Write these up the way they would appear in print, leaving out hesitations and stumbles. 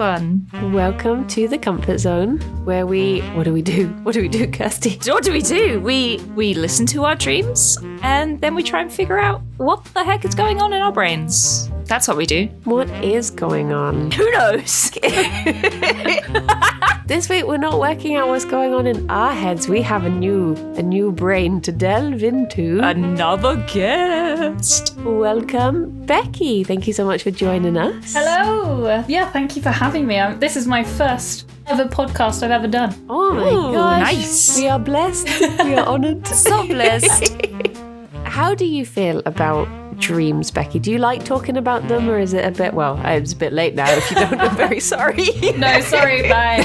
everyone. Welcome to the comfort zone where what do we do? What do we do, Kirsty? So what do? We listen to our dreams and then we try and figure out what the heck is going on in our brains. That's what we do. What is going on? Who knows? This week we're not working out what's going on in our heads. We have a new brain to delve into. Another guest. Welcome, Bekki. Thank you so much for joining us. Hello. Yeah, thank you for having me. This is my first ever podcast I've ever done. Oh my gosh. Nice. We are blessed. We are honoured. So blessed. How do you feel about dreams, Bekki? Do you like talking about them, or is it a bit, well, it's a bit late now if you don't, I'm very sorry. No, sorry, bye.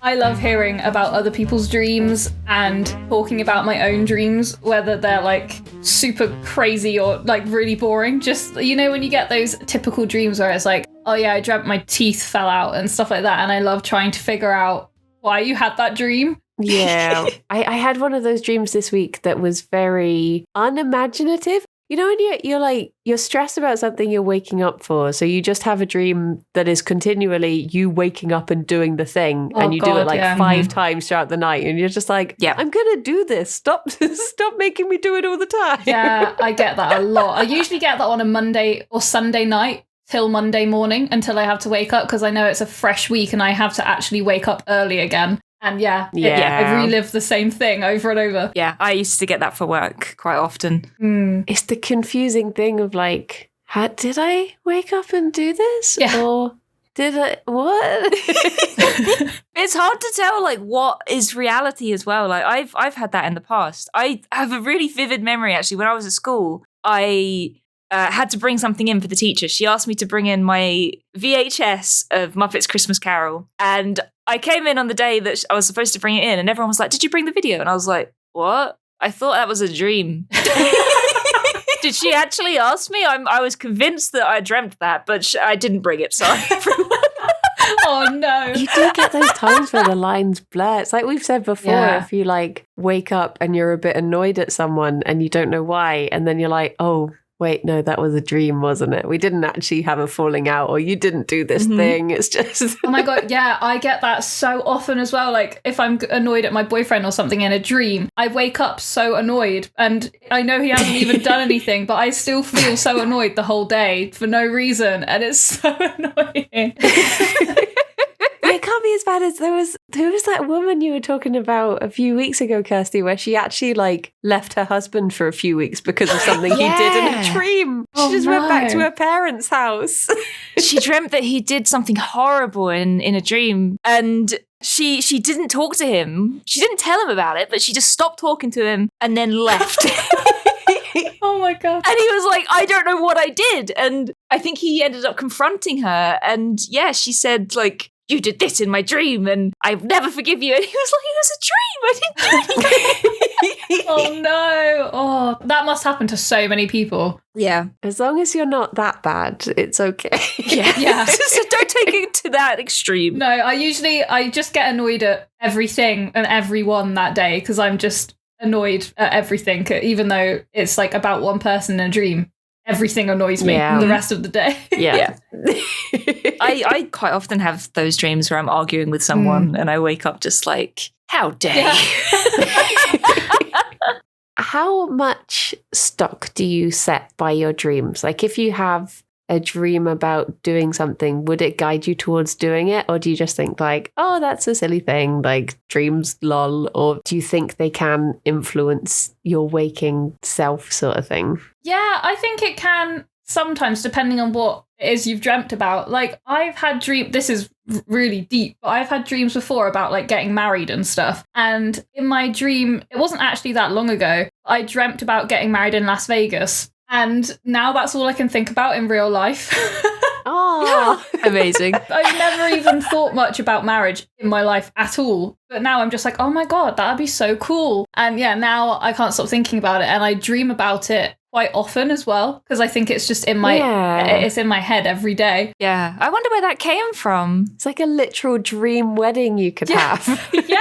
I love hearing about other people's dreams and talking about my own dreams, whether they're like super crazy or like really boring. Just, you know, when you get those typical dreams where it's like, oh yeah, I dreamt my teeth fell out and stuff like that, and I love trying to figure out why you had that dream. Yeah, I had one of those dreams this week that was very unimaginative. You know, when you're stressed about something you're waking up for, so you just have a dream that is continually you waking up and doing the thing, and you do it like 5 times throughout the night, and you're just like, yeah, I'm gonna do this. Stop making me do it all the time. Yeah, I get that a lot. I usually get that on a Monday or Sunday night till Monday morning until I have to wake up, because I know it's a fresh week and I have to actually wake up early again. And I relive the same thing over and over. Yeah, I used to get that for work quite often. It's the confusing thing of like, did I wake up and do this? Yeah. Or did I, what? It's hard to tell like what is reality as well. Like I've had that in the past. I have a really vivid memory actually. When I was at school, I had to bring something in for the teacher. She asked me to bring in my VHS of Muppets Christmas Carol. And I came in on the day that I was supposed to bring it in, and everyone was like, did you bring the video? And I was like, what? I thought that was a dream. Did she actually ask me? I was convinced that I dreamt that, but I didn't bring it. Sorry, everyone. Oh, no. You do get those times where the lines blur. It's like we've said before, if you like wake up and you're a bit annoyed at someone and you don't know why, and then you're like, oh, wait, no, that was a dream, wasn't it? We didn't actually have a falling out, or you didn't do this thing. It's just... Oh my God, yeah, I get that so often as well. Like, if I'm annoyed at my boyfriend or something in a dream, I wake up so annoyed, and I know he hasn't even done anything, but I still feel so annoyed the whole day for no reason, and it's so annoying. It can't be as bad as who was that woman you were talking about a few weeks ago, Kirsty, where she actually like left her husband for a few weeks because of something he did in a dream. She just went back to her parents' house. She dreamt that he did something horrible in a dream, and she didn't talk to him. She didn't tell him about it, but she just stopped talking to him and then left. Oh my God. And he was like, I don't know what I did. And I think he ended up confronting her. And yeah, she said like, you did this in my dream and I'll never forgive you. And he was like, it was a dream. I didn't do anything. Oh no. Oh, that must happen to so many people. Yeah. As long as you're not that bad, it's okay. Yeah. So don't take it to that extreme. No, I just get annoyed at everything and everyone that day because I'm just annoyed at everything, even though it's like about one person in a dream. Everything annoys me the rest of the day. Yeah. I quite often have those dreams where I'm arguing with someone and I wake up just like, how dare you? How much stock do you set by your dreams? Like if you have a dream about doing something, would it guide you towards doing it? Or do you just think like, oh, that's a silly thing, like dreams, lol? Or do you think they can influence your waking self sort of thing? Yeah, I think it can sometimes, depending on what it is you've dreamt about. Like I've had this is really deep, but I've had dreams before about like getting married and stuff. And in my dream, it wasn't actually that long ago, I dreamt about getting married in Las Vegas. And now that's all I can think about in real life. Oh, amazing. I've never even thought much about marriage in my life at all. But now I'm just like, oh my God, that'd be so cool. And yeah, now I can't stop thinking about it. And I dream about it quite often as well, because I think it's just in my it's in my head every day. Yeah. I wonder where that came from. It's like a literal dream wedding you could have. Yeah.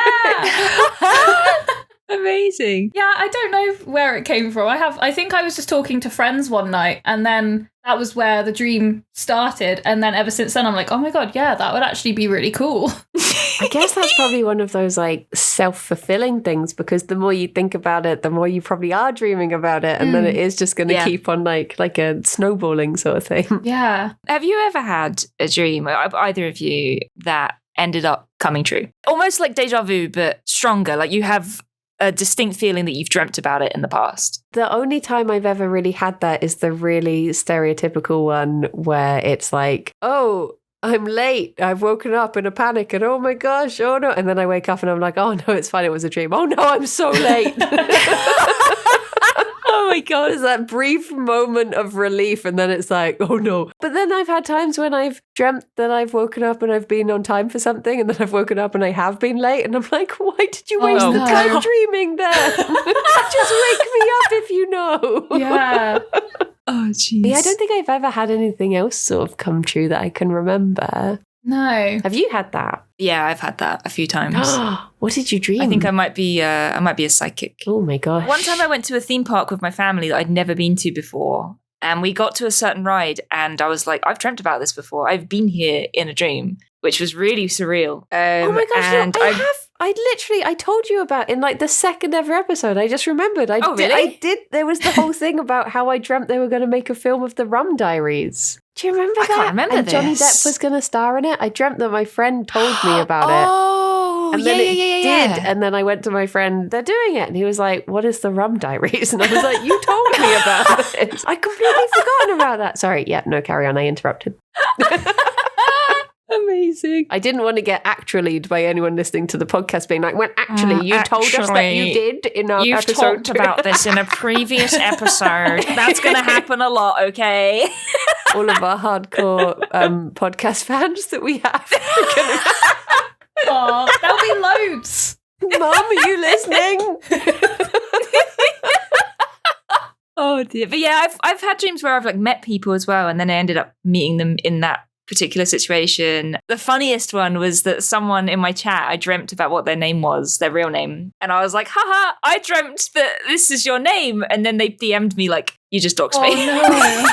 Amazing. Yeah, I don't know where it came from. I think I was just talking to friends one night, and then that was where the dream started. And then ever since then, I'm like, oh my God, yeah, that would actually be really cool. I guess that's probably one of those like self-fulfilling things, because the more you think about it, the more you probably are dreaming about it. And then it is just going to keep on like a snowballing sort of thing. Yeah. Have you ever had a dream, either of you, that ended up coming true? Almost like deja vu, but stronger. Like you have a distinct feeling that you've dreamt about it in the past. The only time I've ever really had that is the really stereotypical one where it's like, oh, I'm late. I've woken up in a panic and oh my gosh, oh no. And then I wake up and I'm like, oh no, it's fine. It was a dream. Oh no, I'm so late. Oh my God, it's that brief moment of relief and then it's like, oh no. But then I've had times when I've dreamt that I've woken up and I've been on time for something, and then I've woken up and I have been late, and I'm like, why did you waste the time dreaming then? Just wake me up if you know. Yeah. Oh, jeez. Yeah, I don't think I've ever had anything else sort of come true that I can remember. No. Have you had that? Yeah, I've had that a few times. What did you dream? I think I might be a psychic. Oh my gosh. One time I went to a theme park with my family that I'd never been to before. And we got to a certain ride and I was like, I've dreamt about this before. I've been here in a dream, which was really surreal. Oh my gosh, and I told you about in like the second ever episode. I just remembered. Really? I did. There was the whole thing about how I dreamt they were going to make a film of the Rum Diaries. Do you remember that? I can't remember and this. Johnny Depp was going to star in it. I dreamt that my friend told me about it. Oh, and then it did. And then I went to my friend, they're doing it. And he was like, what is the Rum Diaries? And I was like, you told me about it. I completely forgotten about that. Sorry. Yeah, no, carry on. I interrupted. Amazing. I didn't want to get actually'd by anyone listening to the podcast being like, well, actually, you told us that you did in our You've episode. talked about this in a previous episode. That's going to happen a lot, okay? All of our hardcore podcast fans that we have. Oh, there'll be loads. Mom, are you listening? Oh dear. But yeah, I've had dreams where I've like met people as well, and then I ended up meeting them in that particular situation. The funniest one was that someone in my chat, I dreamt about what their name was, their real name. And I was like, haha, I dreamt that this is your name. And then they DM'd me like, you just doxed me. No.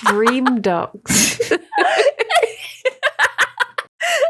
Dream docs.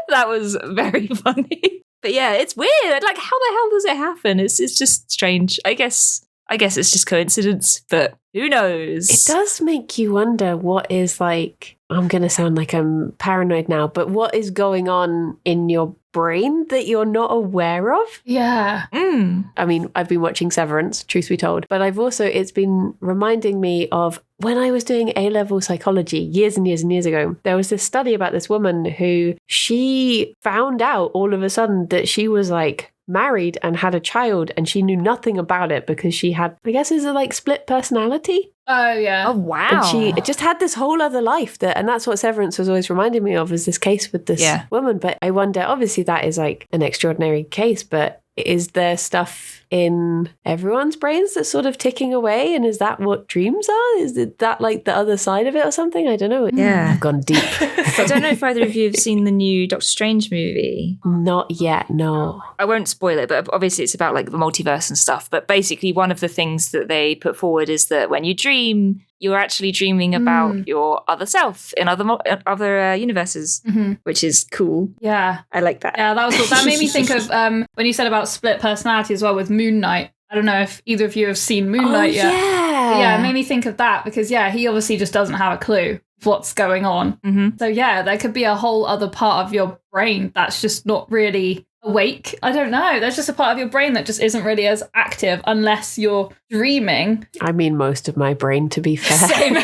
That was very funny. But yeah, it's weird. Like, how the hell does it happen? It's just strange. I guess it's just coincidence, but who knows? It does make you wonder what is like, I'm going to sound like I'm paranoid now, but what is going on in your brain that you're not aware of? Yeah. I mean, I've been watching Severance, truth be told, but it's been reminding me of when I was doing A-level psychology years and years and years ago. There was this study about this woman who she found out all of a sudden that she was like married and had a child, and she knew nothing about it because she had, I guess, is it like split personality? Oh, yeah. Oh, wow. And she just had this whole other life and that's what Severance was always reminding me of, is this case with this woman. But I wonder, obviously that is like an extraordinary case, but is there stuff in everyone's brains that's sort of ticking away? And is that what dreams are? Is it that like the other side of it or something? I don't know. Yeah. I've gone deep. I don't know if either of you have seen the new Doctor Strange movie. Not yet, no. I won't spoil it, but obviously it's about like the multiverse and stuff. But basically one of the things that they put forward is that when you dream, you're actually dreaming about your other self in other universes, which is cool. Yeah. I like that. Yeah, that was cool. That made me think of when you said about split personality as well with Moon Knight. I don't know if either of you have seen Moon Knight yet. Yeah, it made me think of that because, yeah, he obviously just doesn't have a clue of what's going on. Mm-hmm. So, yeah, there could be a whole other part of your brain that's just not really awake. I don't know. There's just a part of your brain that just isn't really as active unless you're dreaming. I mean, most of my brain, to be fair. Same.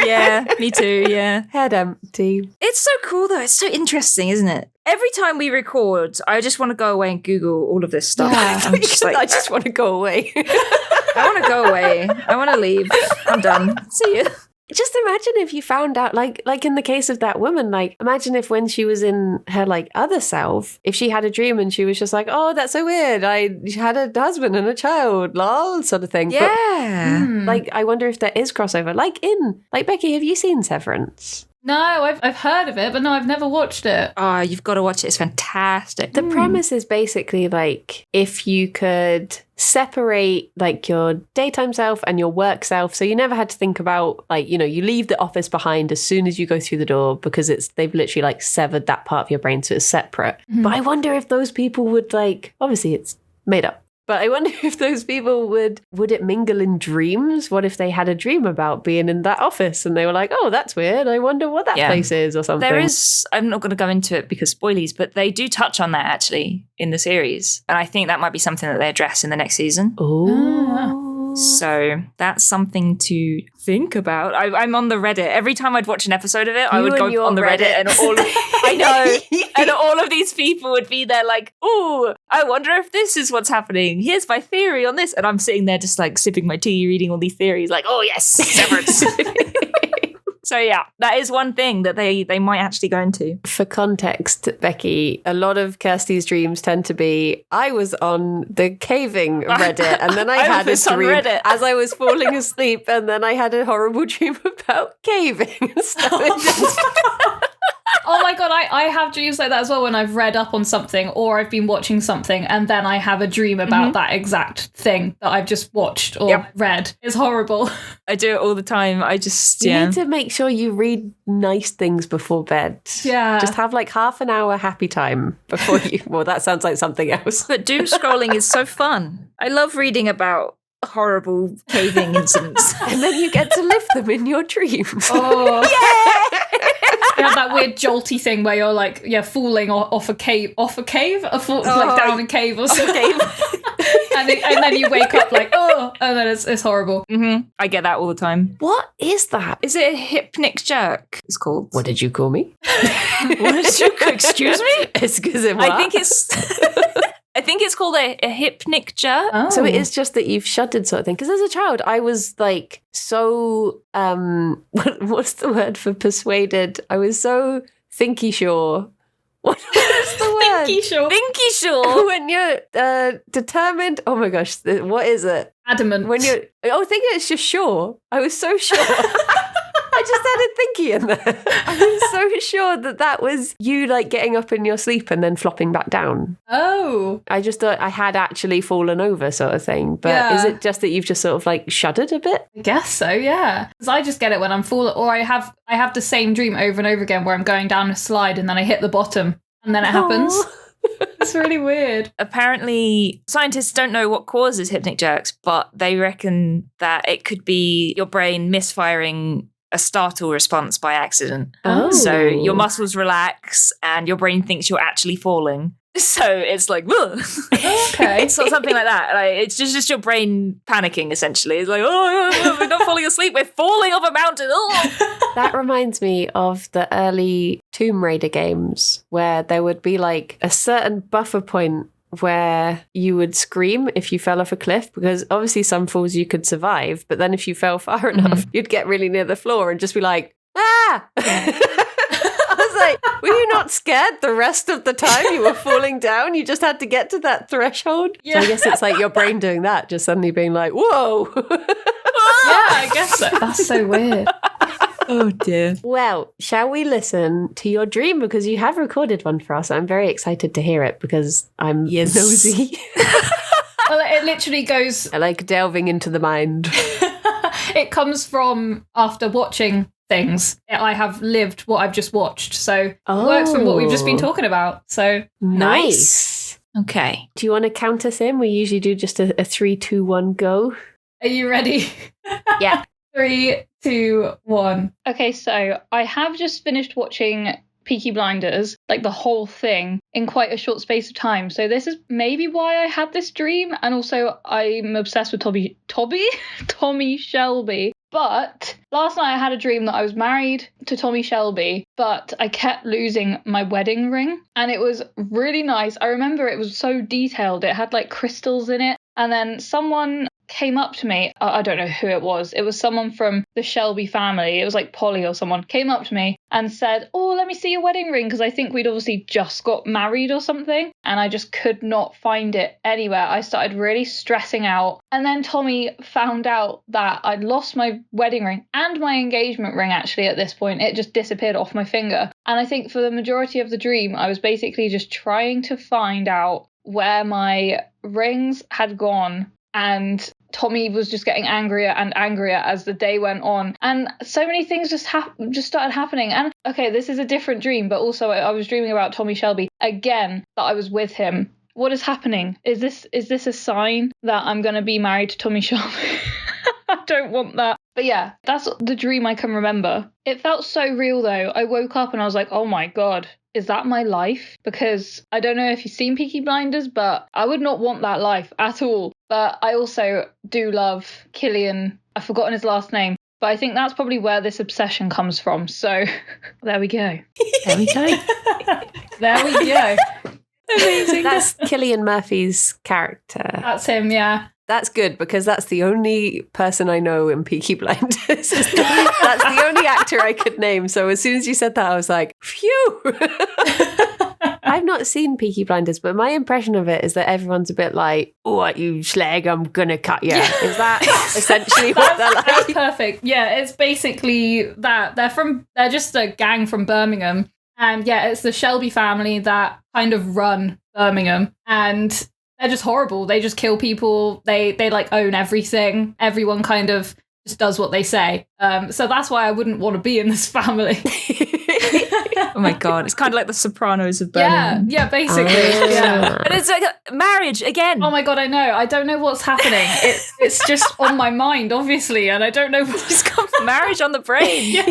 Yeah, me too, yeah. Head empty. It's so cool, though. It's so interesting, isn't it? Every time we record, I just want to go away and Google all of this stuff. Yeah. I'm just like, I just want to go away. I want to go away. I want to leave. I'm done. See you. Just imagine if you found out, like in the case of that woman, like imagine if when she was in her like other self, if she had a dream and she was just like, oh, that's so weird. I had a husband and a child, lol, sort of thing. Yeah. But, like, I wonder if there is crossover. Like Bekki, have you seen Severance? No, I've heard of it, but no, I've never watched it. Oh, you've got to watch it. It's fantastic. The premise is basically like if you could separate like your daytime self and your work self, so you never had to think about like, you leave the office behind as soon as you go through the door because they've literally like severed that part of your brain so it's separate. But I wonder if those people would like, obviously it's made up, but I wonder if those people would it mingle in dreams? What if they had a dream about being in that office and they were like, oh, that's weird. I wonder what that place is or something. There is, I'm not going to go into it because spoilies, but they do touch on that actually in the series. And I think that might be something that they address in the next season. Oh. So that's something to think about. I'm on the Reddit. Every time I'd watch an episode of it, I would go on the Reddit and I know. And all of these people would be there like, oh, I wonder if this is what's happening. Here's my theory on this. And I'm sitting there just like sipping my tea, reading all these theories like, oh yes, severance. So yeah, that is one thing that they might actually go into. For context, Becky, a lot of Kirsty's dreams tend to be, I was on the caving Reddit and then I had a dream as I was falling asleep and then I had a horrible dream about caving. Oh my God, I have dreams like that as well when I've read up on something or I've been watching something and then I have a dream about that exact thing that I've just watched or read. It's horrible. I do it all the time. I just, You need to make sure you read nice things before bed. Yeah. Just have like half an hour happy time before you, well, that sounds like something else. But doom scrolling is so fun. I love reading about horrible caving incidents. And then you get to live them in your dreams. Oh. Yeah! You have that weird jolty thing where you're like, falling off a cave, like down a cave or something. and then you wake up like, oh, and then it's horrible. Mm-hmm. I get that all the time. What is that? Is it a hypnic jerk? It's called. What did you call me? What did you? Excuse me? Excuse me. I think it's called a hypnic jerk. Oh. So it is just that you've shuddered sort of thing. Because as a child, I was like so, what's the word for persuaded? I was so thinky sure. What's the word? Thinky sure. Thinky sure. When you're determined. Oh my gosh, what is it? Adamant. When you're, thinking it's just sure. I was so sure. I just added thinky in there. I was so sure that was you like getting up in your sleep and then flopping back down. Oh. I just thought I had actually fallen over sort of thing. But is it just that you've just sort of like shuddered a bit? I guess so, yeah. Because I just get it when I'm falling, or I have the same dream over and over again where I'm going down a slide and then I hit the bottom and then it happens. It's really weird. Apparently, scientists don't know what causes hypnic jerks, but they reckon that it could be your brain misfiring a startle response by accident. Oh. So your muscles relax and your brain thinks you're actually falling. So it's like, ugh. Okay. It's something like that. Like, it's just your brain panicking, essentially. It's like, oh, we're not falling asleep. We're falling off a mountain. Oh. That reminds me of the early Tomb Raider games where there would be like a certain buffer point where you would scream if you fell off a cliff, because obviously some falls you could survive, but then if you fell far enough, you'd get really near the floor and just be like, ah! I was like, were you not scared the rest of the time you were falling down? You just had to get to that threshold? Yeah. So I guess it's like your brain doing that, just suddenly being like, whoa! Yeah, I guess so. That's so weird. Oh dear. Well, shall we listen to your dream? Because you have recorded one for us. I'm very excited to hear it because I'm nosy. Well, it literally goes... I like delving into the mind. It comes from after watching things. I have lived what I've just watched. So it works from what we've just been talking about. So Nice. Okay. Do you want to count us in? We usually do just a 3, 2, 1, go. Are you ready? Yeah. 3, 2, 1. Okay, so I have just finished watching Peaky Blinders, like the whole thing, in quite a short space of time. So this is maybe why I had this dream. And also I'm obsessed with Tommy Shelby. But last night I had a dream that I was married to Tommy Shelby, but I kept losing my wedding ring. And it was really nice. I remember it was so detailed. It had like crystals in it. And then someone came up to me. I don't know who it was. It was someone from the Shelby family. It was like Polly or someone came up to me and said, oh, let me see your wedding ring. Because I think we'd obviously just got married or something. And I just could not find it anywhere. I started really stressing out. And then Tommy found out that I'd lost my wedding ring and my engagement ring, actually, at this point. It just disappeared off my finger. And I think for the majority of the dream, I was basically just trying to find out where my rings had gone. And Tommy was just getting angrier and angrier as the day went on. And so many things just started happening. And okay, this is a different dream, but also I was dreaming about Tommy Shelby again, that I was with him. What is happening? Is this a sign that I'm going to be married to Tommy Shelby? I don't want that. But yeah, that's the dream I can remember. It felt so real though. I woke up and I was like, oh my God, is that my life? Because I don't know if you've seen Peaky Blinders, but I would not want that life at all. But I also do love Killian. I've forgotten his last name. But I think that's probably where this obsession comes from. So there we go. There we go. There we go. Amazing. That's Cillian Murphy's character. That's him, yeah. That's good because that's the only person I know in Peaky Blinders. That's the only actor I could name. So as soon as you said that, I was like, phew. I've not seen Peaky Blinders, but my impression of it is that everyone's a bit like, what, you slag, I'm gonna cut you. Is that essentially what they're like? That's perfect. Yeah, it's basically that. They're just a gang from Birmingham. And yeah, it's the Shelby family that kind of run Birmingham. And they're just horrible. They just kill people. They like own everything. Everyone kind of just does what they say. So that's why I wouldn't want to be in this family. Oh my God. It's kind of like the Sopranos of Birmingham. Yeah, basically. Yeah. And it's like marriage again. Oh my God, I know. I don't know what's happening. It's just on my mind, obviously, and I don't know what's got marriage on the brain.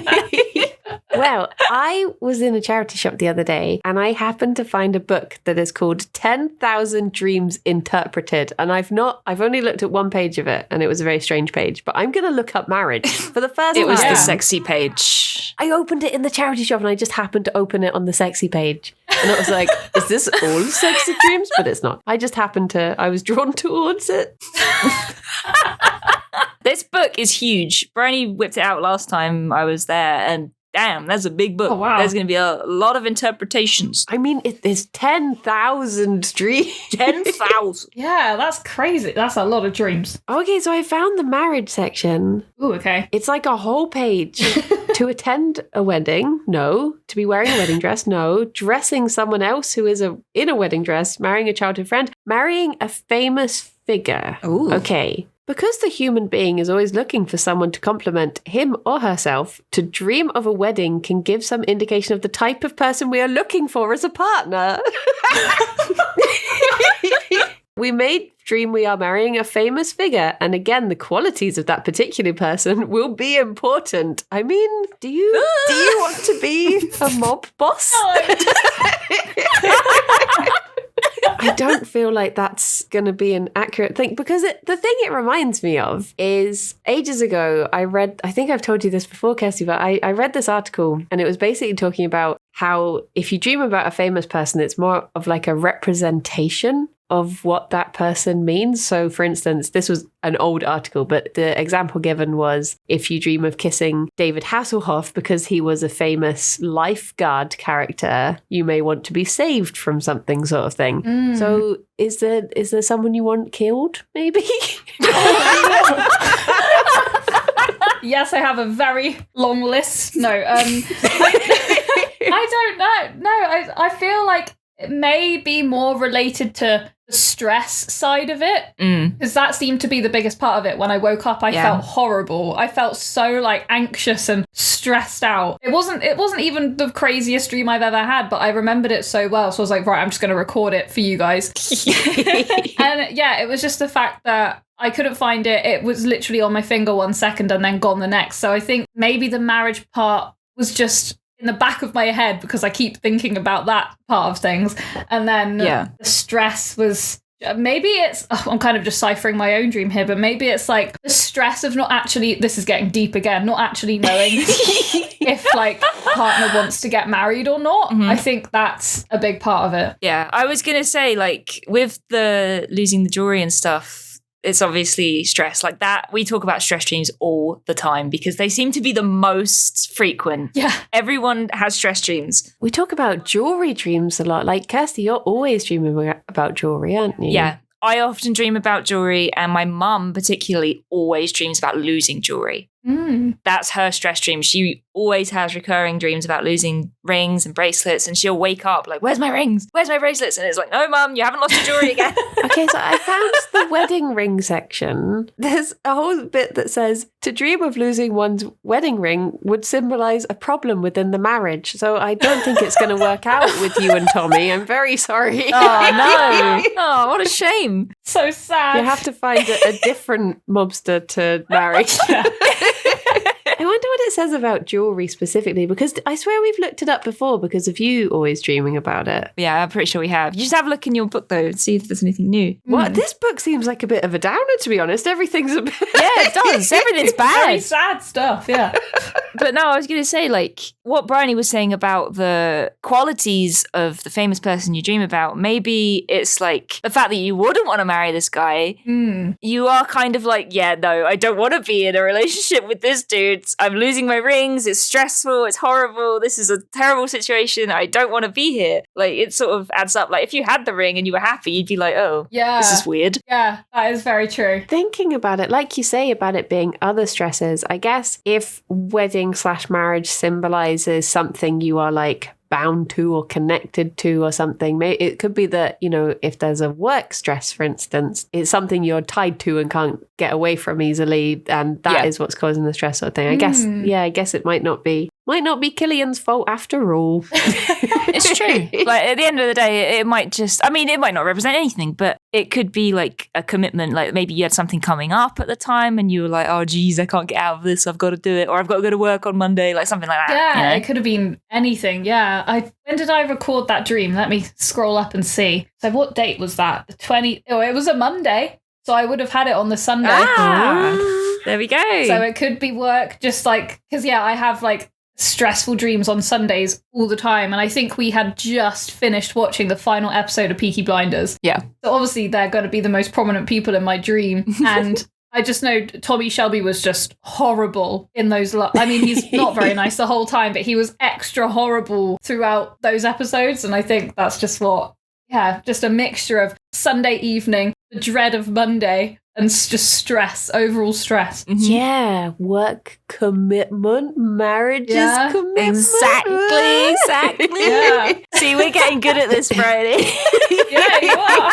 Well, I was in a charity shop the other day and I happened to find a book that is called 10,000 Dreams Interpreted. And I've only looked at one page of it and it was a very strange page, but I'm going to look up marriage for the first time. It was the sexy page. I opened it in the charity shop and I just happened to open it on the sexy page. And I was like, is this all sexy dreams? But it's not. I was drawn towards it. This book is huge. Briony whipped it out last time I was there and damn, that's a big book. Oh, wow. There's going to be a lot of interpretations. I mean, there's 10,000 dreams. 10,000. Yeah, that's crazy. That's a lot of dreams. Okay, so I found the marriage section. Ooh, okay. It's like a whole page. To attend a wedding, no. To be wearing a wedding dress, no. Dressing someone else who is in a wedding dress, marrying a childhood friend, marrying a famous figure. Ooh. Okay. Because the human being is always looking for someone to compliment him or herself, to dream of a wedding can give some indication of the type of person we are looking for as a partner. We may dream we are marrying a famous figure, and again, the qualities of that particular person will be important. I mean, do you want to be a mob boss? I don't feel like that's going to be an accurate thing because the thing it reminds me of is ages ago, I think I've told you this before, Kirsty, but I read this article and it was basically talking about how if you dream about a famous person, it's more of like a representation of what that person means. So for instance, this was an old article, but the example given was if you dream of kissing David Hasselhoff because he was a famous lifeguard character, you may want to be saved from something sort of thing. So is there someone you want killed, maybe? Yes, I have a very long list. No, I don't know. No, I feel like it may be more related to the stress side of it, because that seemed to be the biggest part of it. When I woke up, I felt horrible. I felt so like anxious and stressed out. It wasn't even the craziest dream I've ever had, but I remembered it so well. So I was like, right, I'm just going to record it for you guys. And yeah, it was just the fact that I couldn't find it. It was literally on my finger 1 second and then gone the next. So I think maybe the marriage part was just in the back of my head because I keep thinking about that part of things. And then the stress was, maybe it's, I'm kind of just ciphering my own dream here, but maybe it's like the stress of not actually, this is getting deep again, not actually knowing if like partner wants to get married or not. I think that's a big part of it. Yeah, I was going to say like with the losing the jewelry and stuff, it's obviously stress. Like that, we talk about stress dreams all the time because they seem to be the most frequent. Yeah. Everyone has stress dreams. We talk about jewelry dreams a lot. Like, Kirsty, you're always dreaming about jewelry, aren't you? Yeah. I often dream about jewelry, and my mum particularly always dreams about losing jewelry. That's her stress dream. She always has recurring dreams about losing rings and bracelets, and she'll wake up like, where's my rings? Where's my bracelets? And it's like, no, Mum, you haven't lost your jewelry again. Okay, so I found the wedding ring section. There's a whole bit that says, to dream of losing one's wedding ring would symbolize a problem within the marriage. So I don't think it's going to work out with you and Tommy. I'm very sorry. Oh, no. Oh, what a shame. So sad. You have to find a different mobster to marry. I wonder what it says about jewelry specifically, because I swear we've looked it up before because of you always dreaming about it. Yeah, I'm pretty sure we have. You just have a look in your book, though, and see if there's anything new. What? This book seems like a bit of a downer, to be honest. Everything's a bit... Yeah, it does. Everything's bad. Very sad stuff, yeah. But no, I was going to say, like, what Briony was saying about the qualities of the famous person you dream about, maybe it's like the fact that you wouldn't want to marry this guy. You are kind of like, yeah, no, I don't want to be in a relationship with this dude. I'm losing my rings. It's stressful. It's horrible. This is a terrible situation. I don't want to be here. Like, it sort of adds up. Like, if you had the ring and you were happy, you'd be like, oh, yeah, this is weird. Yeah, that is very true. Thinking about it, like you say about it being other stresses, I guess if wedding/marriage symbolizes something you are like bound to or connected to or something, it could be that, you know, if there's a work stress, for instance, it's something you're tied to and can't get away from easily, and that is what's causing the stress sort of thing. I guess it might not be Killian's fault after all. It's true. Like, at the end of the day, it might just, I mean, it might not represent anything, but it could be like a commitment. Like, maybe you had something coming up at the time and you were like, oh, geez, I can't get out of this. I've got to do it. Or I've got to go to work on Monday, like something like that. Yeah, you know? It could have been anything. Yeah. When did I record that dream? Let me scroll up and see. So what date was that? It was a Monday. So I would have had it on the Sunday. There we go. So it could be work, just like, because I have like stressful dreams on Sundays all the time, and I think we had just finished watching the final episode of Peaky Blinders. Yeah. So obviously they're going to be the most prominent people in my dream, and I just know Tommy Shelby was just horrible in those. I mean, he's not very nice the whole time, but he was extra horrible throughout those episodes, and I think that's just just a mixture of Sunday evening, the dread of Monday, and just stress, overall stress. Yeah, work commitment, marriage is commitment. Exactly. Yeah. See, we're getting good at this, Friday. Yeah, you are.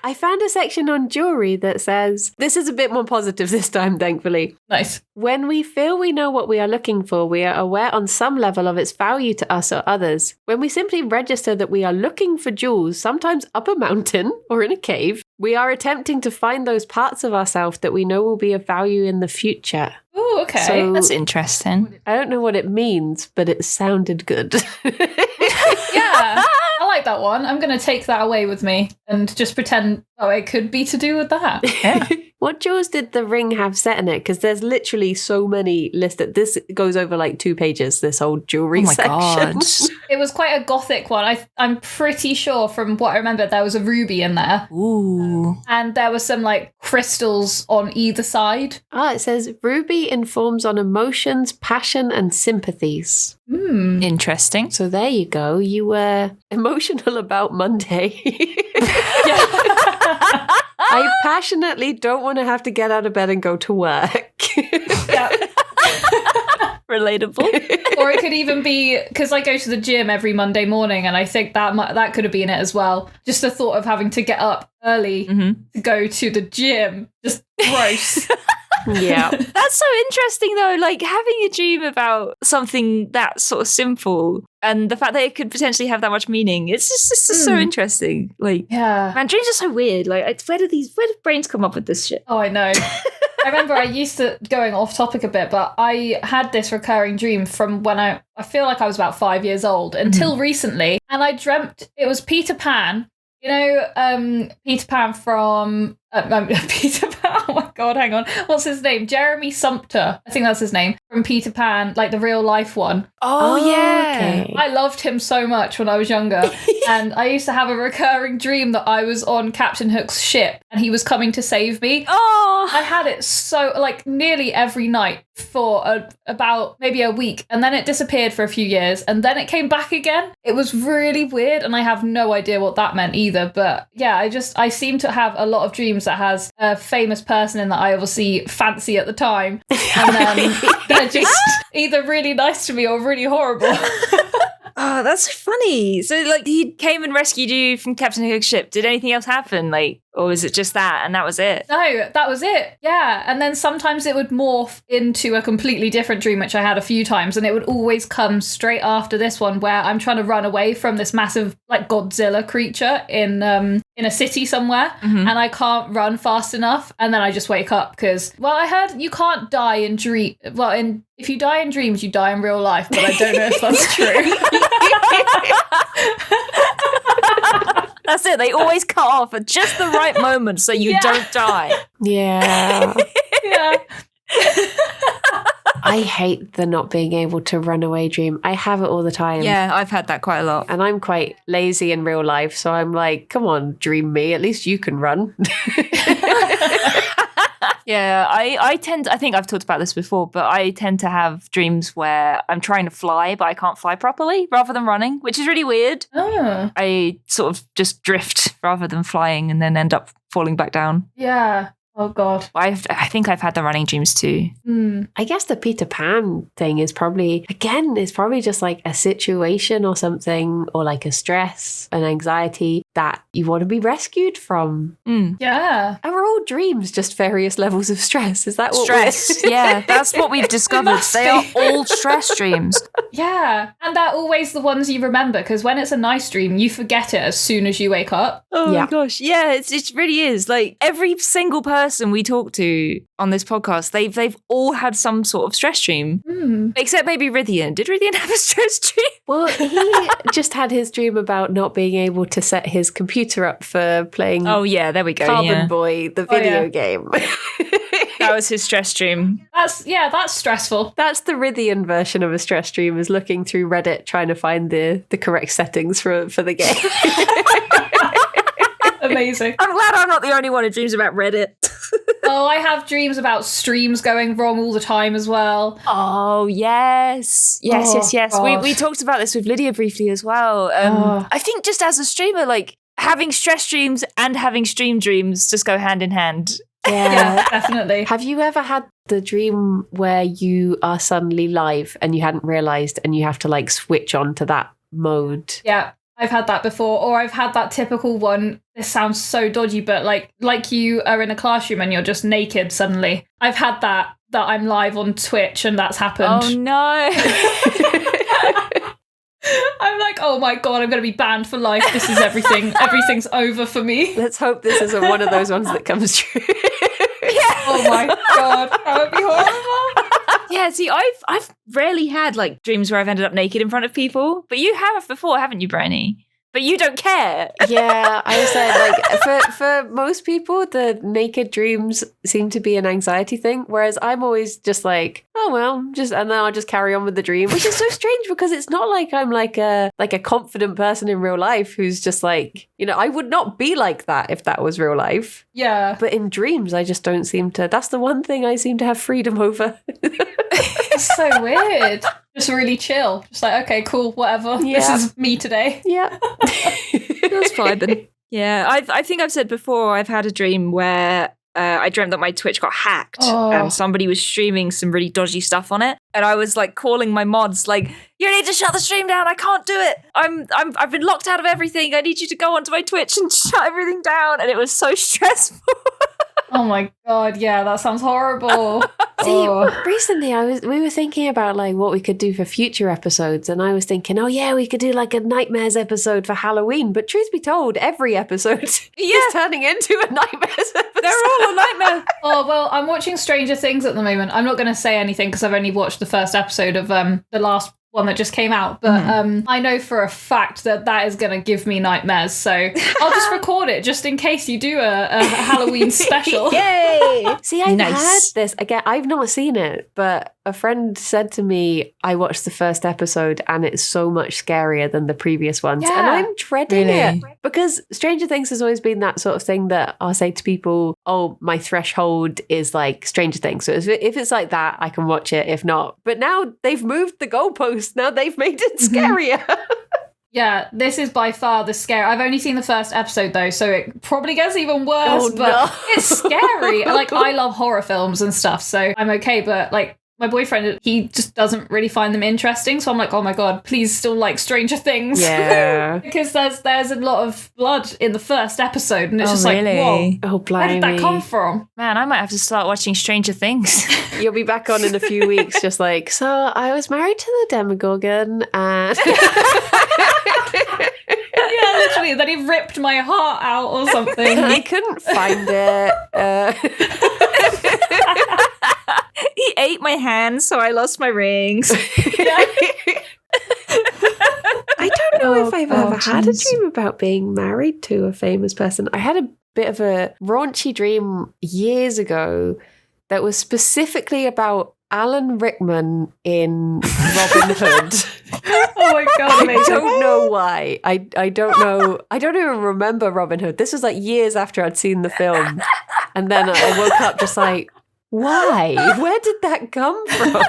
I found a section on jewelry that says, this is a bit more positive this time, thankfully. Nice. When we feel we know what we are looking for, we are aware on some level of its value to us or others. When we simply register that we are looking for jewels, sometimes up a mountain or in a cave, we are attempting to find those parts of ourselves that we know will be of value in the future. Oh, okay. So, That's interesting. I don't know what it means, but it sounded good. Yeah, I like that one. I'm going to take that away with me and just pretend, it could be to do with that. Yeah. What jewels did the ring have set in it? Because there's literally so many listed. This goes over like 2 pages, this whole jewelry section. God. It was quite a gothic one. I'm pretty sure from what I remember, there was a ruby in there. Ooh. And there were some like crystals on either side. It says ruby informs on emotions, passion, and sympathies. Interesting. So there you go. You were emotional about Monday. I passionately don't want to have to get out of bed and go to work. Yeah. Relatable. Or it could even be, because I go to the gym every Monday morning, and I think that could have been it as well. Just the thought of having to get up early to go to the gym. Just gross. Yeah. That's so interesting, though, like having a dream about something that sort of simple and the fact that it could potentially have that much meaning. It's just so interesting. Like, man, dreams are so weird. Like, where do brains come up with this shit? Oh, I know. I remember I used to, going off topic a bit, but I had this recurring dream from when I feel like I was about 5 years old until recently. And I dreamt it was Peter Pan. You know, Peter Pan from... Peter Pan Oh my God, hang on. What's his name? Jeremy Sumpter. I think that's his name. From Peter Pan, like the real life one. Oh, yeah. Okay. I loved him so much when I was younger. And I used to have a recurring dream that I was on Captain Hook's ship and he was coming to save me. Oh. I had it so, like, nearly every night for about maybe a week. And then it disappeared for a few years. And then it came back again. It was really weird. And I have no idea what that meant either. But yeah, I seem to have a lot of dreams that has a famous person in that I obviously fancy at the time. And then they're just either really nice to me or really horrible. Oh, that's so funny. So, like, he came and rescued you from Captain Hook's ship. Did anything else happen? Like, or was it just that and that was it? No, that was it. Yeah. And then sometimes it would morph into a completely different dream, which I had a few times. And it would always come straight after this one where I'm trying to run away from this massive, like, Godzilla creature in a city somewhere. Mm-hmm. And I can't run fast enough. And then I just wake up because, well, I heard you can't die in dream. Well, if you die in dreams, you die in real life. But I don't know if that's true. That's it. They always cut off at just the right moment so you don't die. Yeah. Yeah. I hate the not being able to run away dream. I have it all the time. Yeah, I've had that quite a lot. And I'm quite lazy in real life. So I'm like, come on, dream me. At least you can run. Yeah, I think I've talked about this before, but I tend to have dreams where I'm trying to fly, but I can't fly properly rather than running, which is really weird. Oh. I sort of just drift rather than flying and then end up falling back down. Yeah. Oh, God. I think I've had the running dreams too. I guess the Peter Pan thing is probably just like a situation or something, or like a stress, an anxiety that you want to be rescued from. Yeah. Are all dreams just various levels of stress? Is that what Stress? Yeah, that's what we've discovered. must They be. are all stress dreams. Yeah. And they're always the ones you remember because when it's a nice dream, you forget it as soon as you wake up. Oh Yeah. my gosh. Yeah, it really is. Like every single person we talk to on this podcast, they've all had some sort of stress dream. Except maybe Rithian. Did Rithian have a stress dream? Well, he just had his dream about not being able to set his computer up for playing Oh yeah, there we go. Carbon yeah. Boy, the video yeah. game. That was his stress dream. That's stressful. That's the Rithian version of a stress dream, is looking through Reddit trying to find the correct settings for the game. Amazing. I'm glad I'm not the only one who dreams about Reddit. Oh, I have dreams about streams going wrong all the time as well. Oh, yes. Yes. gosh. We talked about this with Lydia briefly as well. I think just as a streamer, like having stress dreams and having stream dreams just go hand in hand. Yeah, definitely. Have you ever had the dream where you are suddenly live and you hadn't realized and you have to like switch on to that mode? Yeah, I've had that before. Or I've had that typical one. This sounds so dodgy, but like you are in a classroom and you're just naked suddenly. I've had that I'm live on Twitch and that's happened. Oh, no. I'm like, oh my God, I'm going to be banned for life. This is everything. Everything's over for me. Let's hope this isn't one of those ones that comes true. Oh my God, that would be horrible. Yeah, see, I've rarely had like dreams where I've ended up naked in front of people, but you have before, haven't you, Briony? But you don't care. Yeah, I said like for most people, the naked dreams seem to be an anxiety thing, whereas I'm always just like, oh well, and then I'll just carry on with the dream, which is so strange because it's not like I'm like a confident person in real life who's just like, you know, I would not be like that if that was real life. Yeah. But in dreams, I just don't seem to. That's the one thing I seem to have freedom over. It's so weird. Just really chill. Just like, okay, cool, whatever. Yeah. This is me today. Yeah. That's vibing. Yeah, I think I've said before, I've had a dream where I dreamt that my Twitch got hacked and somebody was streaming some really dodgy stuff on it. And I was like calling my mods like, you need to shut the stream down. I can't do it. I've been locked out of everything. I need you to go onto my Twitch and shut everything down. And it was so stressful. Oh my God, yeah, that sounds horrible. See, recently we were thinking about like what we could do for future episodes, and I was thinking, oh yeah, we could do like a nightmares episode for Halloween. But truth be told, every episode is turning into a nightmares episode. They're all a nightmare. Oh, well, I'm watching Stranger Things at the moment. I'm not going to say anything because I've only watched the first episode of the last one that just came out, but I know for a fact that is going to give me nightmares. So I'll just record it just in case you do a Halloween special. Yay! See, I've had this again. I've not seen it, but a friend said to me, I watched the first episode and it's so much scarier than the previous ones. Yeah. And I'm dreading it because Stranger Things has always been that sort of thing that I'll say to people, oh, my threshold is like Stranger Things. So if it's like that, I can watch it. If not, but now they've moved the goalposts. Now they've made it scarier. Yeah, this is by far the scary. I've only seen the first episode though, so it probably gets even worse, but it's scary. Like, I love horror films and stuff, so I'm okay, but like, my boyfriend, he just doesn't really find them interesting, so I'm like, oh my god, please still like Stranger Things. Yeah. Because there's a lot of blood in the first episode, and it's just like, whoa, oh, where did that come from? Man, I might have to start watching Stranger Things. You'll be back on in a few weeks, just like, so I was married to the Demogorgon, and... Yeah, literally, then he ripped my heart out or something. I couldn't find it. He ate my hands, so I lost my rings. I don't know if I've ever had a dream about being married to a famous person. I had a bit of a raunchy dream years ago that was specifically about Alan Rickman in Robin Hood. Oh my god, I don't know why. I don't know. I don't even remember Robin Hood. This was like years after I'd seen the film. And then I woke up just like, why? Where did that come from?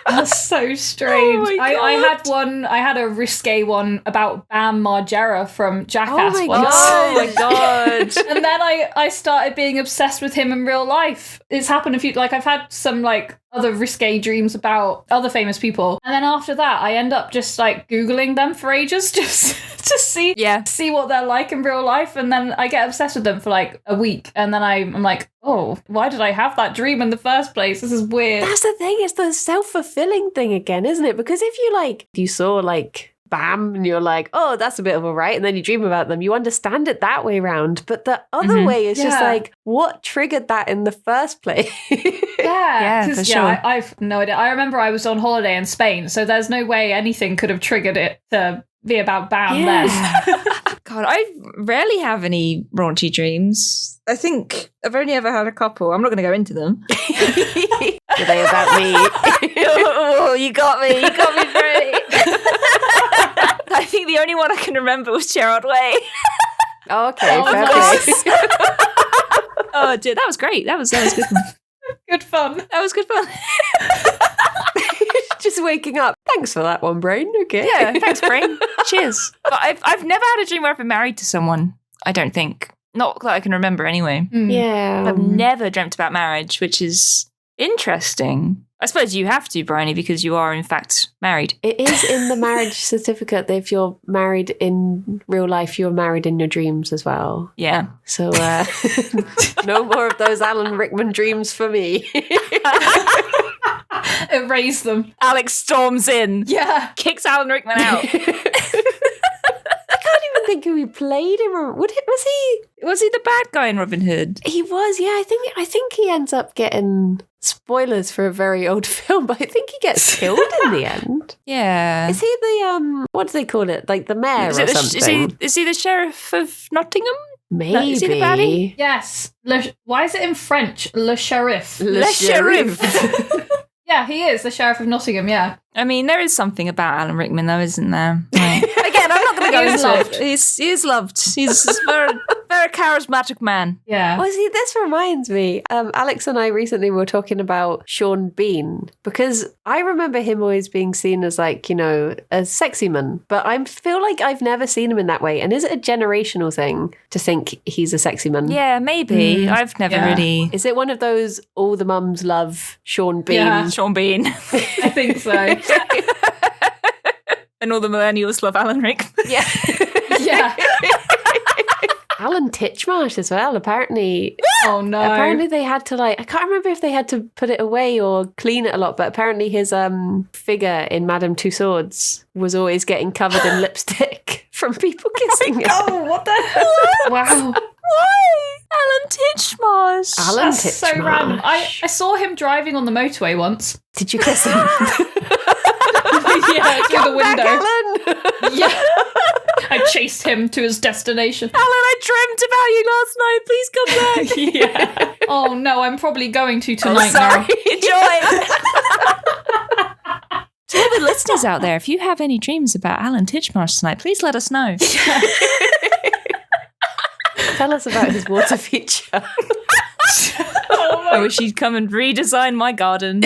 That's so strange. Oh my I had a risque one about Bam Margera from Jackass once. Oh my god. And then I started being obsessed with him in real life. It's happened a few, like I've had some like other risque dreams about other famous people. And then after that, I end up just like Googling them for ages just to see what they're like in real life. And then I get obsessed with them for like a week. And then I'm like, oh, why did I have that dream in the first place? This is weird. That's the thing. It's the self-fulfilling thing again, isn't it? Because if you saw like Bam and you're like, oh, that's a bit of a right. And then you dream about them. You understand it that way round. But the other way is just like, what triggered that in the first place? Yeah, for sure. I've no idea. I remember I was on holiday in Spain, so there's no way anything could have triggered it to be about Bam then. God, I rarely have any raunchy dreams. I think I've only ever had a couple. I'm not going to go into them. Are they about me? Oh, you got me. You got me, Briony. I think the only one I can remember was Gerard Way. Oh, okay, fair play. Oh, dude, that was great. That was good fun. Good fun. That was good fun. Just waking up. Thanks for that one, Brain. Okay. Yeah, thanks, Brain. Cheers. But I've never had a dream where I've been married to someone, I don't think. Not that I can remember anyway. Yeah. I've never dreamt about marriage, which is interesting. I suppose you have to, Briony, because you are in fact married. It is in the marriage certificate that if you're married in real life, you're married in your dreams as well. Yeah. So no more of those Alan Rickman dreams for me. Erase them. Alex storms in. Yeah. Kicks Alan Rickman out. I can't even think who he played in. Was he the bad guy in Robin Hood? He was, yeah. I think he ends up getting spoilers for a very old film, but I think he gets killed in the end. Yeah. Is he the what do they call it? Like the mayor or something? Is he the sheriff of Nottingham? Maybe. Is he the baddie? Yes. Why is it in French? Le Sheriff. Le Sheriff. Yeah, he is the Sheriff of Nottingham, yeah. I mean, there is something about Alan Rickman, though, isn't there? Like, again, I'm not going to go into loved. it. He is loved. He's a very, very charismatic man. Yeah. Well, see, this reminds me. Alex and I recently were talking about Sean Bean because I remember him always being seen as like, you know, a sexy man, but I feel like I've never seen him in that way. And is it a generational thing to think he's a sexy man? Yeah, maybe. I've never really... Is it one of those all the mums love Sean Bean? Yeah. Sean Bean. I think so. And all the millennials love Alan Rickman. Yeah. Yeah. Alan Titchmarsh as well, apparently. Oh no. Apparently they had to I can't remember if they had to put it away or clean it a lot, but apparently his figure in Madame Tussauds was always getting covered in lipstick from people kissing him. Oh, what the hell? Wow. Why? Alan Titchmarsh. Alan That's Titchmarsh. so random. I saw him driving on the motorway once. Did you kiss him? Yeah, through the window. Back, Alan. Yeah. I chased him to his destination. Alan, I dreamt about you last night. Please come back. Yeah. Oh no, I'm probably going to tonight sorry. now. Enjoy. To all the listeners out there, if you have any dreams about Alan Titchmarsh tonight, please let us know. Tell us about his water feature. I wish he'd come and redesign my garden.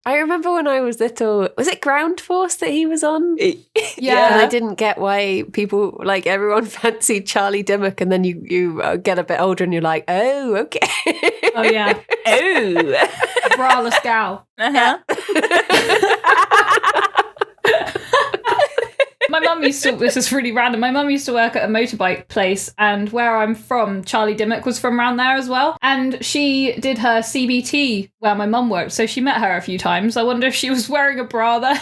I remember when I was little, was it Ground Force that he was on? Yeah. And I didn't get why people, like everyone fancied Charlie Dimmock, and then you get a bit older and you're like, oh, okay. Oh yeah. Oh. Braless gal. Uh-huh. My mum used to, this is really random, my mum used to work at a motorbike place, and where I'm from, Charlie Dimmock was from around there as well. And she did her CBT where my mum worked, so she met her a few times. I wonder if she was wearing a bra there.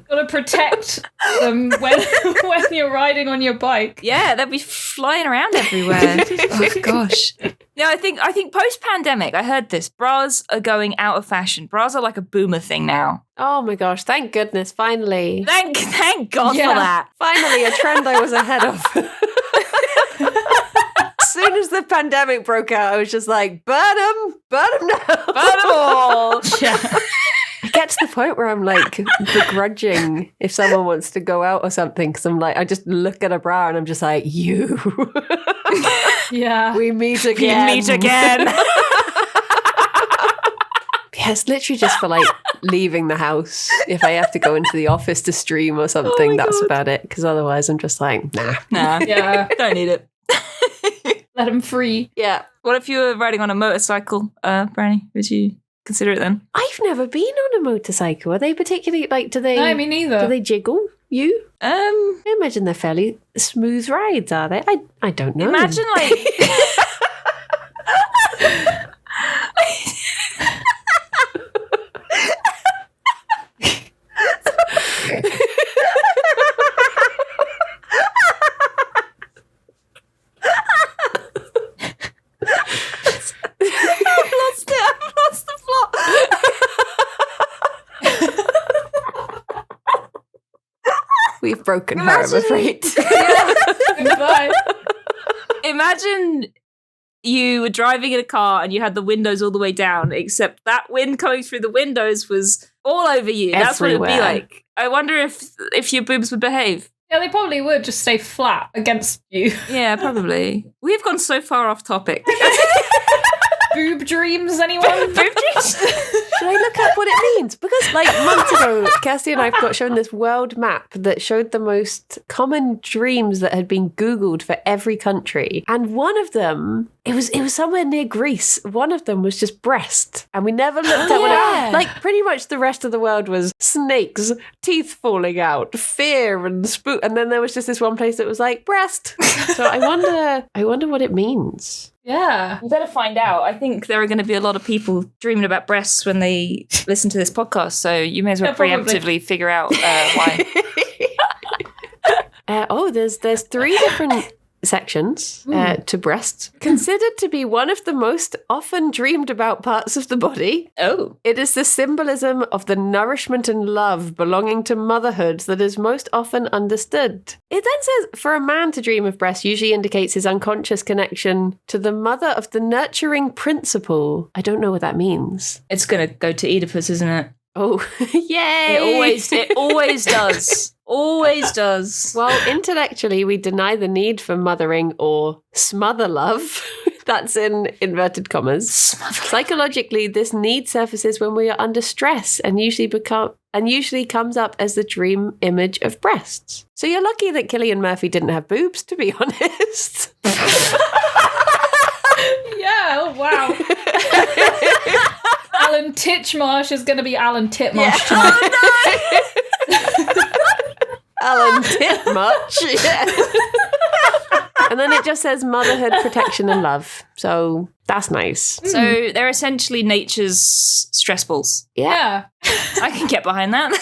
Gotta protect them when you're riding on your bike. Yeah, they'll be flying around everywhere. Oh gosh. No, I think post-pandemic, I heard this. Bras are going out of fashion. Bras are like a boomer thing now. Oh my gosh, thank goodness, finally. Thank God Yeah. for that. Finally, a trend I was ahead of. As soon as the pandemic broke out, I was just like, burn them now. Burn 'em all. Yeah. I get to the point where I'm like begrudging if someone wants to go out or something, because I'm like, I just look at a bra and I'm just like, you. Yeah. We meet again. We meet again. Yeah, it's literally just for like leaving the house. If I have to go into the office to stream or something, that's about it. Because otherwise I'm just like, nah. Yeah. Don't need it. Let them free. Yeah. What if you were riding on a motorcycle, Briony? Would you consider it then? I've never been on a motorcycle. Are they particularly like, do they No, me neither. do they jiggle you? Um, I imagine they're fairly smooth rides, are they? I don't know. imagine like I've lost the plot. We've broken her, I'm afraid. Goodbye. Imagine you were driving in a car and you had the windows all the way down, except that wind coming through the windows was all over you. That's what it would be Everywhere. like. I wonder if your boobs would behave. Yeah, they probably would just stay flat against you. Yeah, probably. We've gone so far off topic. Boob dreams, anyone? Boob dreams? Should I look up what it means? Because like months ago, Kirsty and I got shown this world map that showed the most common dreams that had been Googled for every country. And one of them, it was somewhere near Greece. One of them was just breast. And we never looked at what yeah. it, like pretty much the rest of the world was snakes, teeth falling out, fear and spook. And then there was just this one place that was like breast. So I wonder what it means. Yeah. You better find out. I think there are going to be a lot of people dreaming about breasts when they listen to this podcast, so you may as well Yeah, probably. preemptively figure out why. There's 3 different sections to breasts. Considered to be one of the most often dreamed about parts of the body. Oh. It is the symbolism of the nourishment and love belonging to motherhood that is most often understood. It then says, for a man to dream of breasts usually indicates his unconscious connection to the mother of the nurturing principle. I don't know what that means. It's going to go to Oedipus, isn't it? Oh, yay! It always does. Always does. Well, intellectually, we deny the need for mothering or smother love. That's in inverted commas. Psychologically, this need surfaces when we are under stress and usually comes up as the dream image of breasts. So you're lucky that Cillian Murphy didn't have boobs, to be honest. Yeah, oh wow. Alan Titchmarsh is going to be Alan Titmarsh tonight. Alan Titmuch, yeah. And then it just says motherhood, protection, and love. So that's nice. So they're essentially nature's stress balls. Yeah. I can get behind that.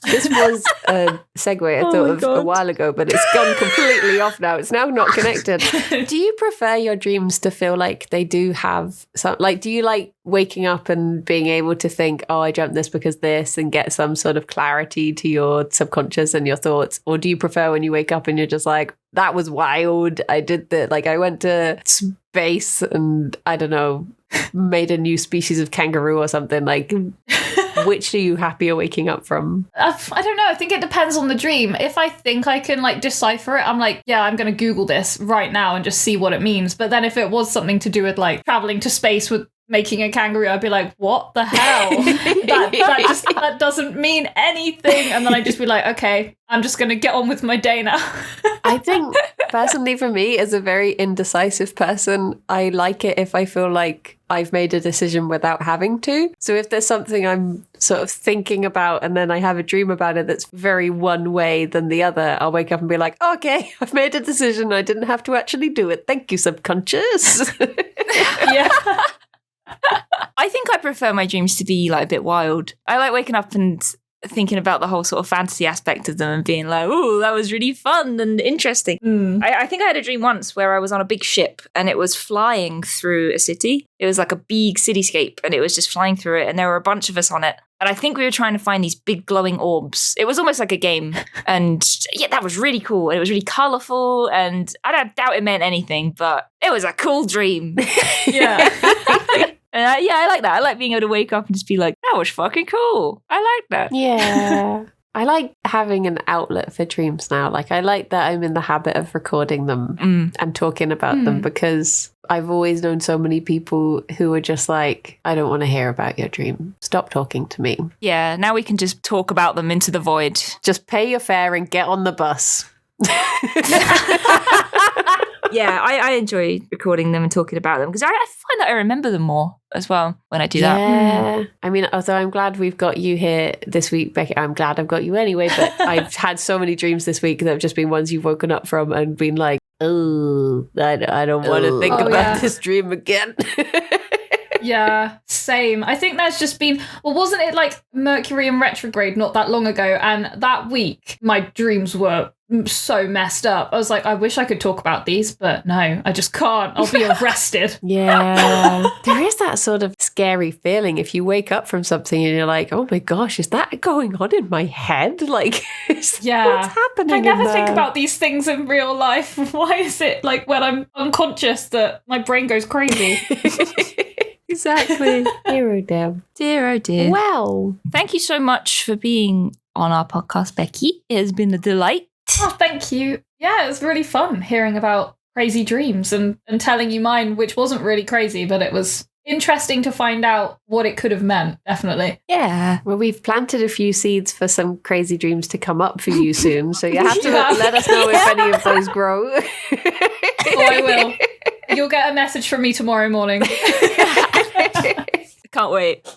This was a segue I thought of a while ago, but it's gone completely off now. It's now not connected. Do you prefer your dreams to feel like they do have some, like, do you like waking up and being able to think, oh, I dreamt this because this, and get some sort of clarity to your subconscious and your thoughts? Or do you prefer when you wake up and you're just like, that was wild, I did that, like I went to space and I don't know, made a new species of kangaroo or something? Like, which are you happier waking up from? I don't know. I think it depends on the dream. If I think I can like decipher it, I'm like, yeah, I'm going to Google this right now and just see what it means. But then if it was something to do with like traveling to space with making a kangaroo, I'd be like, what the hell? that doesn't mean anything. And then I'd just be like, okay, I'm just going to get on with my day now. I think personally for me, as a very indecisive person, I like it if I feel like I've made a decision without having to. So if there's something I'm sort of thinking about and then I have a dream about it that's very one way than the other, I'll wake up and be like, okay, I've made a decision. I didn't have to actually do it. Thank you, subconscious. Yeah. I think I prefer my dreams to be like a bit wild. I like waking up and thinking about the whole sort of fantasy aspect of them and being like, oh, that was really fun and interesting. I think I had a dream once where I was on a big ship and it was flying through a city. It was like a big cityscape and it was just flying through it and there were a bunch of us on it. And I think we were trying to find these big glowing orbs. It was almost like a game. And yeah, that was really cool. And it was really colourful. And I don't doubt it meant anything, but it was a cool dream. Yeah. And I like that. I like being able to wake up and just be like, that was fucking cool. I like that. Yeah. I like having an outlet for dreams now. Like, I like that I'm in the habit of recording them and talking about them, because I've always known so many people who are just like, I don't want to hear about your dream. Stop talking to me. Yeah, now we can just talk about them into the void. Just pay your fare and get on the bus. Yeah, I enjoy recording them and talking about them because I find that I remember them more as well when I do that. Yeah. I mean, although I'm glad we've got you here this week, Bekki, I'm glad I've got you anyway, but I've had so many dreams this week that have just been ones you've woken up from and been like, oh, I don't want to think about this dream again. Yeah, same. I think there's just been, well, wasn't it like Mercury in retrograde not that long ago? And that week, my dreams were so messed up. I was like, I wish I could talk about these, but no, I just can't. I'll be arrested. Yeah. There is that sort of scary feeling if you wake up from something and you're like, oh my gosh, is that going on in my head? Like, what's happening? I never think about these things in real life. Why is it like when I'm unconscious that my brain goes crazy? Exactly. Dear oh dear. Dear oh dear. Well, thank you so much for being on our podcast, Bekki. It has been a delight. Oh, thank you. Yeah, it was really fun hearing about crazy dreams and telling you mine, which wasn't really crazy, but it was interesting to find out what it could have meant, definitely. Yeah. Well, we've planted a few seeds for some crazy dreams to come up for you soon, so you have to let us know if any of those grow. Oh, I will. You'll get a message from me tomorrow morning. Can't wait.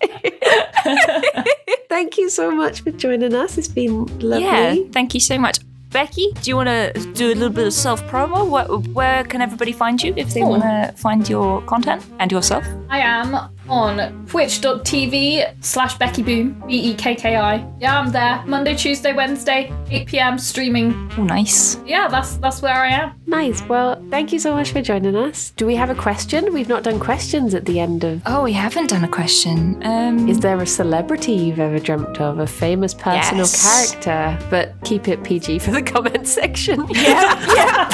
Thank you so much for joining us. It's been lovely. Yeah, thank you so much. Bekki, do you want to do a little bit of self-promo? Where can everybody find you if they want to find your content and yourself? I am on twitch.tv/BekkiBoom, BEKKI. Yeah, I'm there. Monday, Tuesday, Wednesday, 8 p.m. streaming. Oh, nice. Yeah, that's where I am. Nice. Well, thank you so much for joining us. Do we have a question? We've not done questions at the end of... Oh, we haven't done a question. Is there a celebrity you've ever dreamt of? A famous person or character? But keep it PG for the comment section. Yeah.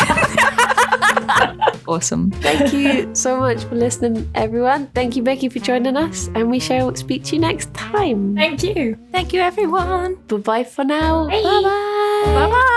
Awesome. Thank you so much for listening, everyone. Thank you, Bekki, for joining us, and we shall speak to you next time. Thank you. Thank you, everyone. Bye-bye for now. Bye. Bye-bye. Bye-bye.